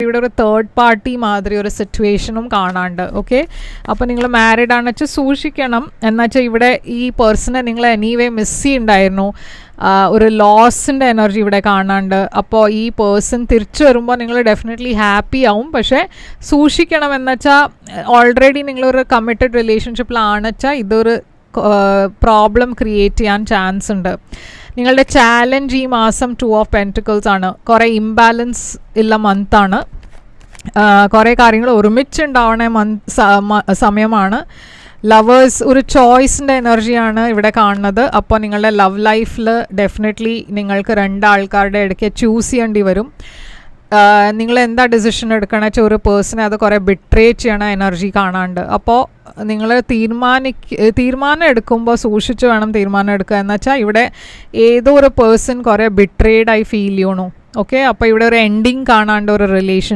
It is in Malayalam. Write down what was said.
ഇവിടെ ഒരു തേർഡ് പാർട്ടി മാതിരി ഒരു സിറ്റുവേഷനും കാണാണ്ട്. ഓക്കെ, അപ്പോൾ നിങ്ങൾ മാരീഡ് ആണെന്ന് വെച്ചാൽ സൂക്ഷിക്കണം. എന്നുവെച്ചാൽ ഇവിടെ ഈ പേഴ്സണെ നിങ്ങൾ എനിവേ മിസ് ചെയ്യുന്നുണ്ടായിരുന്നു, ഒരു ലോസിൻ്റെ എനർജി ഇവിടെ കാണാണ്ട്. അപ്പോൾ ഈ പേഴ്സൺ തിരിച്ചു വരുമ്പോൾ നിങ്ങൾ ഡെഫിനറ്റ്ലി ഹാപ്പി ആവും, പക്ഷേ സൂക്ഷിക്കണം. എന്നുവെച്ചാൽ ഓൾറെഡി നിങ്ങളൊരു കമ്മിറ്റഡ് റിലേഷൻഷിപ്പിലാണെന്ന് വെച്ചാൽ ഇതൊരു പ്രോബ്ലം ക്രിയേറ്റ് ചെയ്യാൻ ചാൻസ് ഉണ്ട്. നിങ്ങളുടെ ചാലഞ്ച് ഈ മാസം 2 ഓഫ് പെൻറ്റിക്കിൾസ് ആണ്. കുറേ ഇംബാലൻസ് ഉള്ള മന്താണ്, കുറേ കാര്യങ്ങൾ ഒരുമിച്ചുണ്ടാവണ സമയമാണ്. ലവേഴ്സ് ഒരു ചോയ്സിൻ്റെ എനർജിയാണ് ഇവിടെ കാണുന്നത്. അപ്പോൾ നിങ്ങളുടെ ലവ് ലൈഫിൽ ഡെഫിനറ്റ്ലി നിങ്ങൾക്ക് 2 ആൾക്കാരുടെ ഇടയ്ക്ക് ചൂസ് ചെയ്യേണ്ടി വരും. നിങ്ങൾ എന്താ ഡിസിഷൻ എടുക്കണമെന്ന് വെച്ചാൽ ഒരു പേഴ്സണെ അത് കുറേ ബിട്രേ ചെയ്യണ എനർജി കാണാണ്ട്. അപ്പോൾ നിങ്ങൾ തീരുമാനം എടുക്കുമ്പോൾ സൂക്ഷിച്ച് വേണം തീരുമാനം എടുക്കുക. എന്ന് വെച്ചാൽ ഇവിടെ ഏതോ ഒരു പേഴ്സൺ കുറേ ബിട്രേഡായി ഫീൽ ചെയ്യണു. ഓക്കെ, അപ്പോൾ ഇവിടെ ഒരു എൻഡിങ് കാണാണ്ട് ഒരു റിലേഷൻ